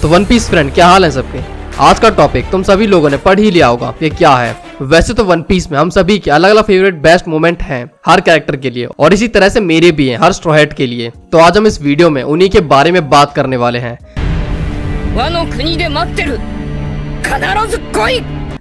तो one piece friend, क्या हाल है सबके। आज का टॉपिक तुम सभी लोगों ने पढ़ ही लिया होगा ये क्या है। वैसे तो वन पीस में हम सभी के अलग अलग फेवरेट बेस्ट मोमेंट हैं हर कैरेक्टर के लिए, और इसी तरह से मेरे भी हैं हर स्ट्रॉ हैट के लिए। तो आज हम इस वीडियो में उन्हीं के बारे में बात करने वाले हैं।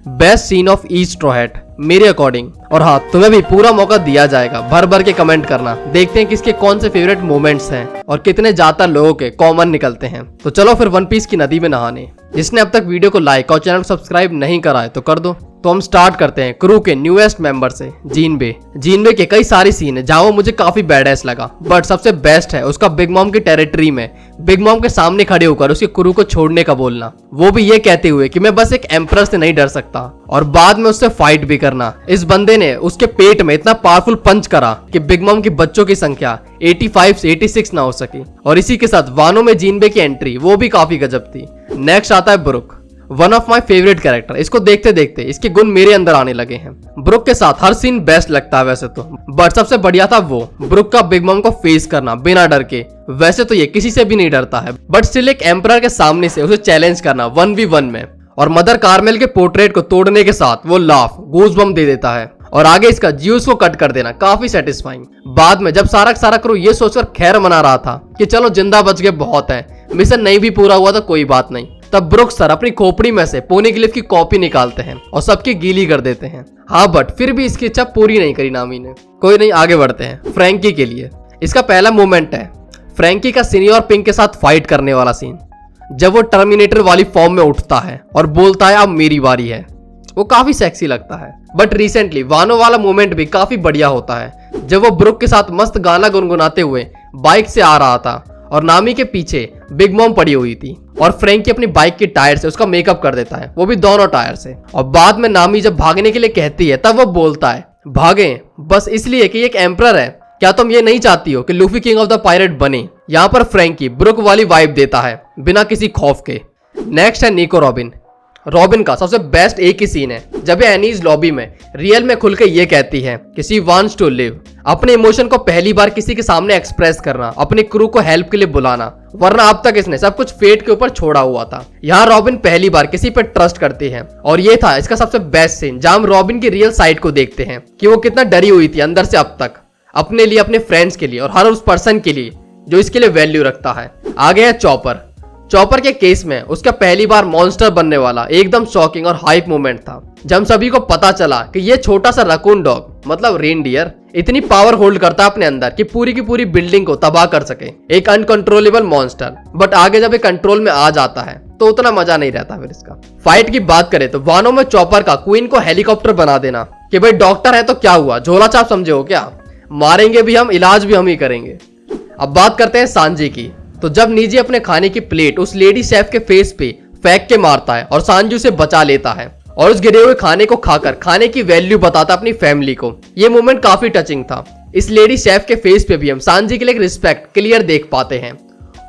Best scene of each straw hat मेरे अकॉर्डिंग। और हाँ, तुम्हें भी पूरा मौका दिया जाएगा भर भर के कमेंट करना। देखते हैं किसके कौन से फेवरेट मोमेंट्स हैं और कितने ज्यादा लोगों के कॉमन निकलते हैं। तो चलो फिर वन पीस की नदी में नहाने। जिसने अब तक वीडियो को लाइक और चैनल को सब्सक्राइब नहीं करा है तो कर दो। तो हम स्टार्ट करते हैं क्रू के न्यूएस्ट मेंबर से, जिनबे। जिनबे के कई सारी सीन है जहाँ वो मुझे काफी बैडएस लगा, बट सबसे बेस्ट है उसका बिग मॉम की टेरिटरी में बिग मॉम के सामने खड़े होकर उसके क्रू को छोड़ने का बोलना, वो भी ये कहते हुए कि मैं बस एक एम्परर से नहीं डर सकता, और बाद में उससे फाइट भी करना। इस बंदे ने उसके पेट में इतना पावरफुल पंच करा कि बिग मॉम की बच्चों की संख्या 85 से 86 ना हो सकी। और इसी के साथ वानो में जिनबे की एंट्री वो भी काफी गजब थी। नेक्स्ट आता है Brook, one of my favourite character. इसको देखते देखते इसके गुण मेरे अंदर आने लगे हैं। ब्रुक के साथ हर सीन बेस्ट लगता है वैसे तो, बट सबसे बढ़िया था वो ब्रुक का बिग मॉम को फेस करना बिना डर के। वैसे तो ये किसी से भी नहीं डरता है, बट स्टिल एक एम्परर के सामने से उसे चैलेंज करना 1v1 में, और मदर कार्मेल के पोर्ट्रेट को तोड़ने के साथ वो लाफ गूज़बम्प दे देता है, और आगे इसका ज्यूस को कट कर देना काफी सेटिस्फाइंग। बाद में जब सारा क्रू ये सोचकर खैर मना रहा था कि चलो जिंदा बच गए, बहुत है, मिशन नहीं भी पूरा हुआ तो कोई बात नहीं, तब ब्रुक सर अपनी खोपड़ी में से पोनीग्लिफ की कॉपी निकालते हैं और सबकी गीली कर देते हैं। हाँ, बट फिर भी इसकी इच्छा पूरी नहीं करी नामी ने। कोई नहीं, आगे बढ़ते हैं फ्रैंकी के लिए। इसका पहला मोमेंट है फ्रैंकी का सीनियर पिंक के साथ फाइट करने वाला सीन, जब वो टर्मिनेटर वाली फॉर्म में उठता है और बोलता है अब मेरी बारी है। वो काफी सेक्सी लगता है। बट रिसेंटली वानो वाला मोमेंट भी काफी बढ़िया होता है, जब वो ब्रुक के साथ मस्त गाना गुनगुनाते हुए बाइक से आ रहा था और नामी के पीछे बिग मॉम पड़ी हुई थी, और फ्रैंकी अपनी बाइक के टायर से उसका मेकअप कर देता है, वो भी दोनों टायर से। और बाद में नामी जब भागने के लिए कहती है तब वो बोलता है भागें बस इसलिए कि एक एम्परर है, क्या तुम ये नहीं चाहती हो कि Luffy king of the pirate बने। यहाँ पर फ्रैंकी ब्रुक वाली वाइब देता है बिना किसी खौफ के। नेक्स्ट है निको रॉबिन। रॉबिन का सबसे बेस्ट एक ही सीन है जब ये एनीज लॉबी में रियल में खुल के ये कहती है कि शी वांट्स टू लिव। अपने इमोशन को पहली बार किसी के सामने एक्सप्रेस करना, अपने क्रू को हेल्प के लिए बुलाना, वरना अब तक इसने सब कुछ फेट के ऊपर छोड़ा हुआ था। यहाँ रॉबिन पहली बार किसी पे ट्रस्ट करती है, और ये था इसका सबसे बेस्ट सीन जहाँ हम रॉबिन की रियल साइड को देखते हैं कि वो कितना डरी हुई थी अंदर से अब तक, अपने लिए, अपने फ्रेंड्स के लिए और हर उस पर्सन के लिए जो इसके लिए वैल्यू रखता है। आगे है चॉपर। चॉपर के केस में उसका पहली बार मॉन्स्टर बनने वाला एकदम शॉकिंग और हाइप मोमेंट था, जब सभी को पता चला कि ये छोटा सा रकून डॉग मतलब रेनडियर इतनी पावर होल्ड करता है अपने अंदर कि पूरी की पूरी बिल्डिंग को तबाह कर सके, एक अनकंट्रोलेबल मॉन्स्टर। बट आगे जब ये कंट्रोल में आ जाता है तो उतना मजा नहीं रहता फिर इसका। फाइट की बात करें तो वानो में चॉपर का क्वीन को हेलीकॉप्टर बना देना कि भाई डॉक्टर है तो क्या हुआ, झोला छाप समझे हो क्या, मारेंगे भी हम, इलाज भी हम ही करेंगे। अब बात करते हैं सांजी की। तो जब नीजी अपने खाने की प्लेट उस लेडी शेफ के फेस पे फेंक के मारता है और सांजू से बचा लेता है, और उस गिरे हुए खाने को खाकर खाने की वैल्यू बताता अपनी फैमिली को, ये मोमेंट काफी टचिंग था। इस लेडी शेफ के फेस पे भी हम सांजी के लिए रिस्पेक्ट क्लियर देख पाते हैं,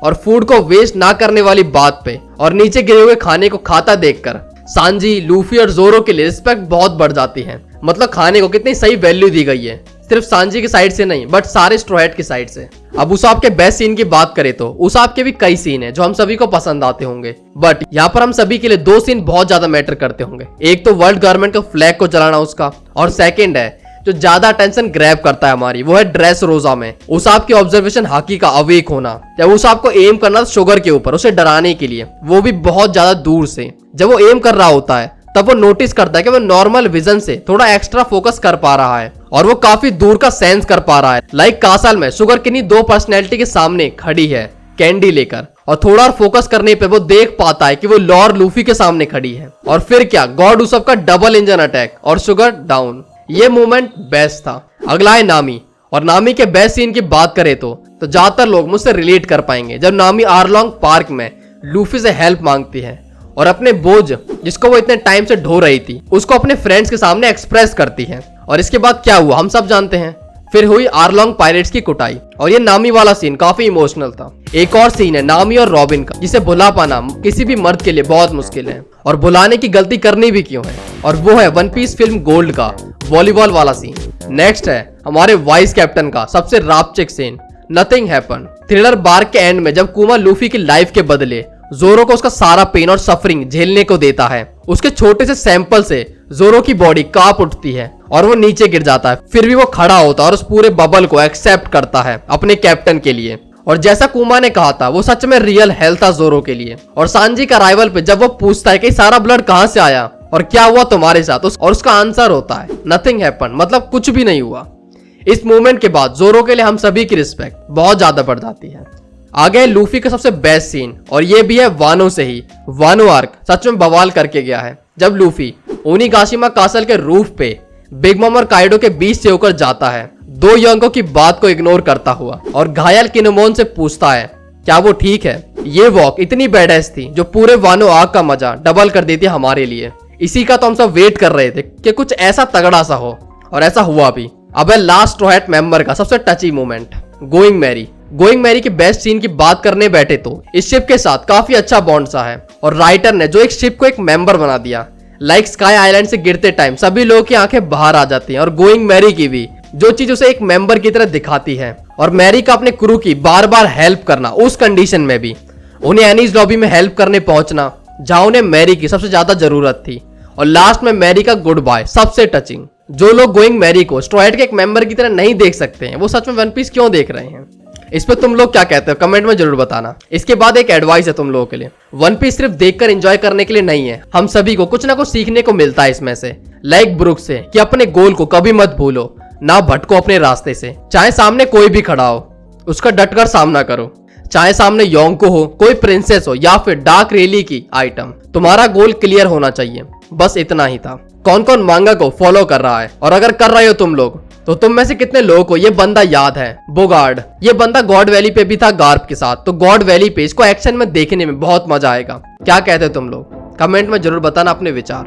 और फूड को वेस्ट ना करने वाली बात पे और नीचे गिरे हुए खाने को खाता देखकर सांजी, लूफी और जोरो के लिए रिस्पेक्ट बहुत बढ़ जाती है। मतलब खाने को कितनी सही वैल्यू दी गई है, सिर्फ सांजी की साइड से नहीं बट सारे स्ट्रॉ हैट की साइड से। अब उसाप के बेस्ट सीन की बात करें तो उसाप के भी कई सीन है जो हम सभी को पसंद आते होंगे, बट यहाँ पर हम सभी के लिए दो सीन बहुत ज्यादा मैटर करते होंगे। एक तो वर्ल्ड गवर्नमेंट का फ्लैग को जलाना उसका, और सेकंड है जो ज्यादा अटेंशन ग्रैब करता है हमारी, वो है ड्रेस रोजा में उसाप की ऑब्जर्वेशन हाकी का अवेक होना। जब उसाप को एम करना था शुगर के ऊपर उसे डराने के लिए, वो भी बहुत ज्यादा दूर से। जब वो एम कर रहा होता है तब वो नोटिस करता है कि वो नॉर्मल विजन से थोड़ा एक्स्ट्रा फोकस कर पा रहा है, और वो काफी दूर का सेंस कर पा रहा है। लाइक कासाल में शुगर किन्हीं दो पर्सनैलिटी के सामने खड़ी है कैंडी लेकर, और थोड़ा और फोकस करने पे वो देख पाता है कि वो लॉर्ड लूफी के सामने खड़ी है। और फिर क्या, गॉड उसफ का डबल इंजन अटैक और शुगर डाउन, ये मोमेंट बेस्ट था। अगला है नामी। और नामी के बेस्ट सीन की बात करें तो ज्यादातर लोग मुझसे रिलेट कर पाएंगे जब नामी आरलोंग पार्क में लूफी से हेल्प मांगती है और अपने बोझ जिसको वो इतने टाइम से ढो रही थी उसको अपने फ्रेंड्स के सामने एक्सप्रेस करती है। और इसके बाद क्या हुआ हम सब जानते हैं, फिर हुई आरलोंग पायरेट्स की कुटाई, और ये नामी वाला सीन काफी इमोशनल था। एक और सीन है नामी और रॉबिन का, जिसे भुला पाना किसी भी मर्द के लिए बहुत मुश्किल है, और भुलाने की गलती करनी भी क्यों है, और वो है वन पीस फिल्म गोल्ड का वॉलीबॉल वाला सीन। नेक्स्ट है हमारे वाइस कैप्टन का सबसे रापचिक सीन, नथिंग हैपन। थ्रिलर बार्क के एंड में जब कुमा लूफी की लाइफ के बदले जोरो को उसका सारा पेन और सफरिंग झेलने को देता है। उसके छोटे से सैंपल से जोरो की बॉडी कांप उठती है और वो नीचे गिर जाता है। फिर भी वो खड़ा होता है और उस पूरे बबल को एक्सेप्ट करता है अपने कैप्टन के लिए। और जैसा कुमा ने कहा था, वो सच में रियल हेल्थ था जोरो के लिए। और सांजी का राइवल पे जब वो पूछता है कि सारा ब्लड कहां से आया और क्या हुआ तुम्हारे साथ, और उसका आंसर होता है नथिंग हैपन, मतलब कुछ भी नहीं हुआ। इस मूवमेंट के बाद जोरो के लिए हम सभी की रिस्पेक्ट बहुत ज्यादा बढ़ जाती है। आगे है लूफी का सबसे बेस्ट सीन, और ये भी है वानो से ही। वानो आर्क सच में बवाल करके गया है। जब लूफी ओनिगाशिमा कासल के रूफ पे बिग मॉम और काइडो के बीच से होकर जाता है, दो यंगों की बात को इग्नोर करता हुआ, और घायल किनेमोन से पूछता है क्या वो ठीक है। ये वॉक इतनी बैडएस थी जो पूरे वानो आर्क का मजा डबल कर देती हमारे लिए। इसी का तो हम सब वेट कर रहे थे कि कुछ ऐसा तगड़ा सा हो, और ऐसा हुआ भी। अब है लास्ट स्ट्रॉ हैट मेंबर का सबसे टची मोमेंट, गोइंग मैरी की बेस्ट सीन की बात करने बैठे तो इस शिप के साथ काफी अच्छा बॉन्ड सा है, और राइटर ने जो एक शिप को एक मेंबर बना दिया। लाइक स्काई आइलैंड से गिरते टाइम सभी लोगों की आंखें बाहर आ जाती हैं, और गोइंग मैरी की भी, जो चीज उसे एक मेंबर की तरह दिखाती है। और मैरी का अपने क्रू की बार बार हेल्प करना, उस कंडीशन में भी उन्हें एनीज लॉबी में हेल्प करने पहुंचना जहां उन्हें मैरी की सबसे ज्यादा जरूरत थी। और लास्ट में मैरी का गुड बाय सबसे टचिंग। जो लोग गोइंग मैरी को स्ट्रॉ हैट के एक मेंबर की तरह नहीं देख सकते हैं, वो सच में वन पीस क्यों देख रहे हैं? इस पे तुम लोग क्या कहते हो कमेंट में जरूर बताना। इसके बाद एक एडवाइस है तुम लोगों के लिए, वन पीस सिर्फ देखकर एंजॉय करने के लिए नहीं है, हम सभी को कुछ ना कुछ सीखने को मिलता है इसमें से। लाइक ब्रुक से कि अपने गोल को कभी मत भूलो, ना भटको अपने रास्ते से। चाहे सामने कोई भी खड़ा हो, उसका डटकर सामना करो। चाहे सामने योंको हो, कोई प्रिंसेस हो, या फिर डार्क रेली की आइटम, तुम्हारा गोल क्लियर होना चाहिए। बस इतना ही था। कौन कौन मांगा को फॉलो कर रहा है, और अगर कर रहे हो तुम लोग, तो तुम में से कितने लोगों को ये बंदा याद है? बोगार्ड। ये बंदा गॉड वैली पे भी था गार्प के साथ, तो गॉड वैली पे इसको एक्शन में देखने में बहुत मजा आएगा। क्या कहते हो तुम लोग? कमेंट में जरूर बताना अपने विचार।